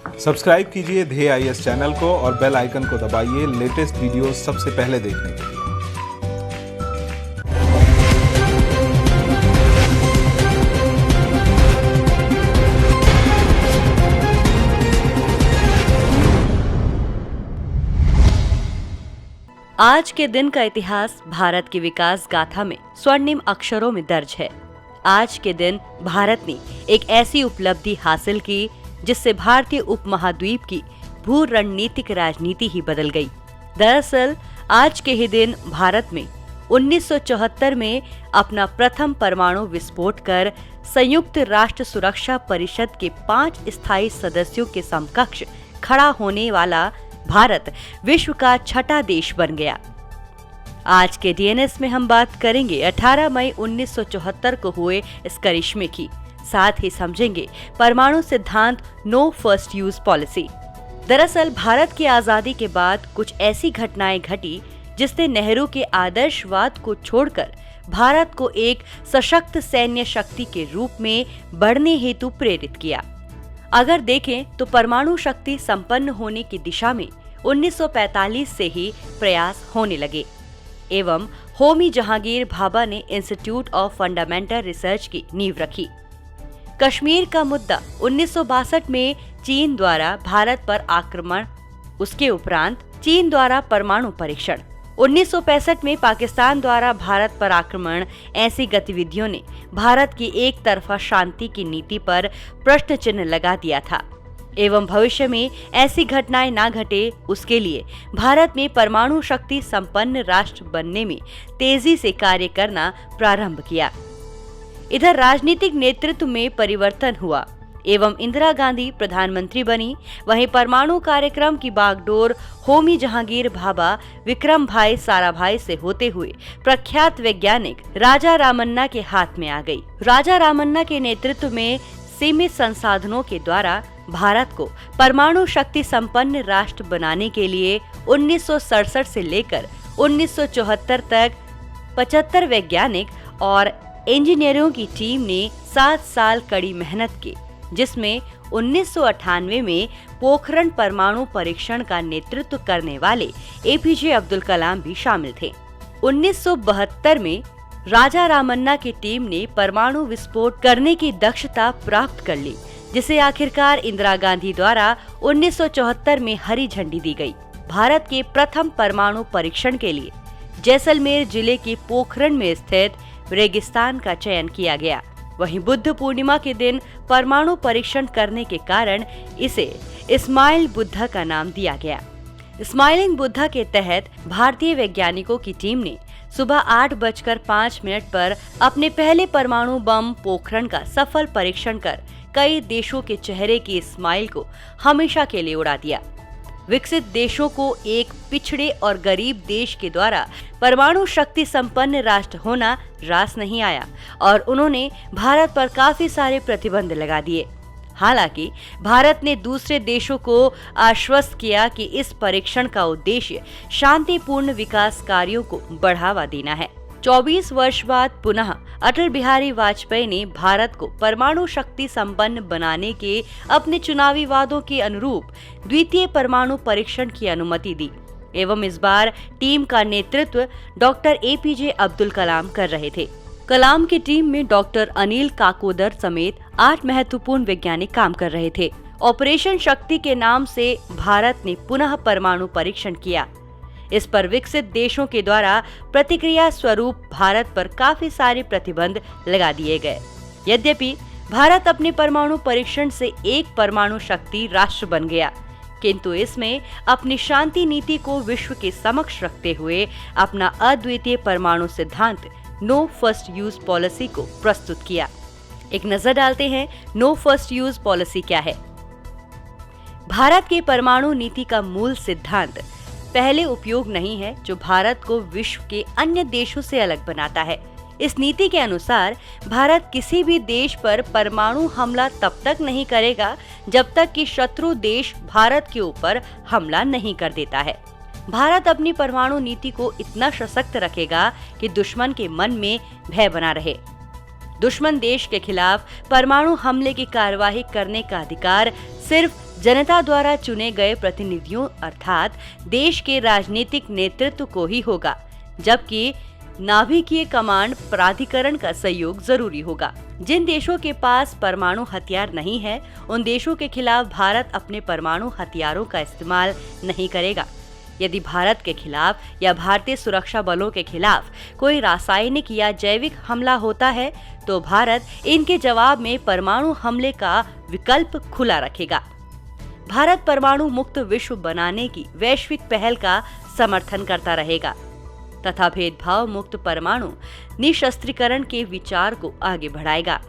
Subscribe कीजिए ध्येय IAS channel को और बेल आइकन को दबाइए लेटेस्ट वीडियो सबसे पहले देखने के लिए। आज के दिन का इतिहास भारत की विकास गाथा में स्वर्णिम अक्षरों में दर्ज है। आज के दिन भारत ने एक ऐसी उपलब्धि हासिल की जिससे भारतीय उपमहाद्वीप की भू रणनीतिक राजनीति ही बदल गई। दरअसल आज के ही दिन भारत में 1974 में अपना प्रथम परमाणु विस्फोट कर संयुक्त राष्ट्र सुरक्षा परिषद के 5 स्थायी सदस्यों के समकक्ष खड़ा होने वाला भारत विश्व का छठा देश बन गया। आज के डीएनएस में हम बात करेंगे 18 मई 1974 को हुए इस करिश्मे की। साथ ही समझेंगे परमाणु सिद्धांत नो फर्स्ट यूज पॉलिसी। दरअसल भारत की आजादी के बाद कुछ ऐसी घटनाएं घटी जिसने नेहरू के आदर्शवाद को छोड़कर भारत को एक सशक्त सैन्य शक्ति के रूप में बढ़ने हेतु प्रेरित किया। अगर देखें तो परमाणु शक्ति संपन्न होने की दिशा में 1945 से ही प्रयास होने लगे एवं होमी जहांगीर भाभा ने इंस्टीट्यूट ऑफ फंडामेंटल रिसर्च की नींव रखी। कश्मीर का मुद्दा 1962 में चीन द्वारा भारत पर आक्रमण, उसके उपरांत चीन द्वारा परमाणु परीक्षण, 1965 में पाकिस्तान द्वारा भारत पर आक्रमण, ऐसी गतिविधियों ने भारत की एक तरफा शांति की नीति पर प्रश्न चिन्ह लगा दिया था एवं भविष्य में ऐसी घटनाएं ना घटे उसके लिए भारत में परमाणु शक्ति संपन्न राष्ट्र बनने में तेजी से कार्य करना प्रारंभ किया। इधर राजनीतिक नेतृत्व में परिवर्तन हुआ एवं इंदिरा गांधी प्रधानमंत्री बनी। वहीं परमाणु कार्यक्रम की बागडोर होमी जहांगीर भाभा, विक्रम भाई साराभाई से होते हुए प्रख्यात वैज्ञानिक राजा रामन्ना के हाथ में आ गई। राजा रामन्ना के नेतृत्व में सीमित संसाधनों के द्वारा भारत को परमाणु शक्ति संपन्न राष्ट्र बनाने के लिए 1967 से लेकर 1974 तक 75 वैज्ञानिक और इंजीनियरों की टीम ने 7 साल कड़ी मेहनत की, जिसमें 1998 में पोखरण परमाणु परीक्षण का नेतृत्व करने वाले एपीजे अब्दुल कलाम भी शामिल थे। 1972 में राजा रामन्ना की टीम ने परमाणु विस्फोट करने की दक्षता प्राप्त कर ली, जिसे आखिरकार इंदिरा गांधी द्वारा 1974 में हरी झंडी दी गई। भारत के प्रथम परमाणु परीक्षण के लिए जैसलमेर जिले के पोखरण में स्थित रेगिस्तान का चयन किया गया। वहीं बुद्ध पूर्णिमा के दिन परमाणु परीक्षण करने के कारण इसे इस्माइल बुद्धा का नाम दिया गया। स्माइलिंग बुद्धा के तहत भारतीय वैज्ञानिकों की टीम ने सुबह 8:05 पर अपने पहले परमाणु बम पोखरण का सफल परीक्षण कर कई देशों के चेहरे की स्माइल को हमेशा के लिए उड़ा दिया। विकसित देशों को एक पिछड़े और गरीब देश के द्वारा परमाणु शक्ति संपन्न राष्ट्र होना रास नहीं आया और उन्होंने भारत पर काफी सारे प्रतिबंध लगा दिए। हालांकि भारत ने दूसरे देशों को आश्वस्त किया कि इस परीक्षण का उद्देश्य शांतिपूर्ण विकास कार्यों को बढ़ावा देना है। 24 वर्ष बाद पुनः अटल बिहारी वाजपेयी ने भारत को परमाणु शक्ति संपन्न बनाने के अपने चुनावी वादों के अनुरूप द्वितीय परमाणु परीक्षण की अनुमति दी एवं इस बार टीम का नेतृत्व डॉक्टर एपीजे अब्दुल कलाम कर रहे थे। कलाम की टीम में डॉक्टर अनिल काकोदर समेत 8 महत्वपूर्ण वैज्ञानिक काम कर रहे थे। ऑपरेशन शक्ति के नाम से भारत ने पुनः परमाणु परीक्षण किया। इस पर विकसित देशों के द्वारा प्रतिक्रिया स्वरूप भारत पर काफी सारे प्रतिबंध लगा दिए गए। यद्यपि भारत अपने परमाणु परीक्षण से एक परमाणु शक्ति राष्ट्र बन गया, किंतु इसमें अपनी शांति नीति को विश्व के समक्ष रखते हुए अपना अद्वितीय परमाणु सिद्धांत नो फर्स्ट यूज पॉलिसी को प्रस्तुत किया। एक नजर डालते हैं नो फर्स्ट यूज पॉलिसी क्या है। भारत के परमाणु नीति का मूल सिद्धांत पहले उपयोग नहीं है, जो भारत को विश्व के अन्य देशों से अलग बनाता है। इस नीति के अनुसार भारत किसी भी देश पर परमाणु हमला तब तक नहीं करेगा जब तक कि शत्रु देश भारत के ऊपर हमला नहीं कर देता है। भारत अपनी परमाणु नीति को इतना सशक्त रखेगा कि दुश्मन के मन में भय बना रहे। दुश्मन देश के खिलाफ परमाणु हमले की कार्यवाही करने का अधिकार सिर्फ जनता द्वारा चुने गए प्रतिनिधियों अर्थात देश के राजनीतिक नेतृत्व को ही होगा, जबकि नाभिकीय कमांड प्राधिकरण का सहयोग जरूरी होगा। जिन देशों के पास परमाणु हथियार नहीं है, उन देशों के खिलाफ भारत अपने परमाणु हथियारों का इस्तेमाल नहीं करेगा। यदि भारत के खिलाफ या भारतीय सुरक्षा बलों के खिलाफ कोई रासायनिक या जैविक हमला होता है, तो भारत इनके जवाब में परमाणु हमले का विकल्प खुला रखेगा। भारत परमाणु मुक्त विश्व बनाने की वैश्विक पहल का समर्थन करता रहेगा तथा भेदभाव मुक्त परमाणु निशस्त्रीकरण के विचार को आगे बढ़ाएगा।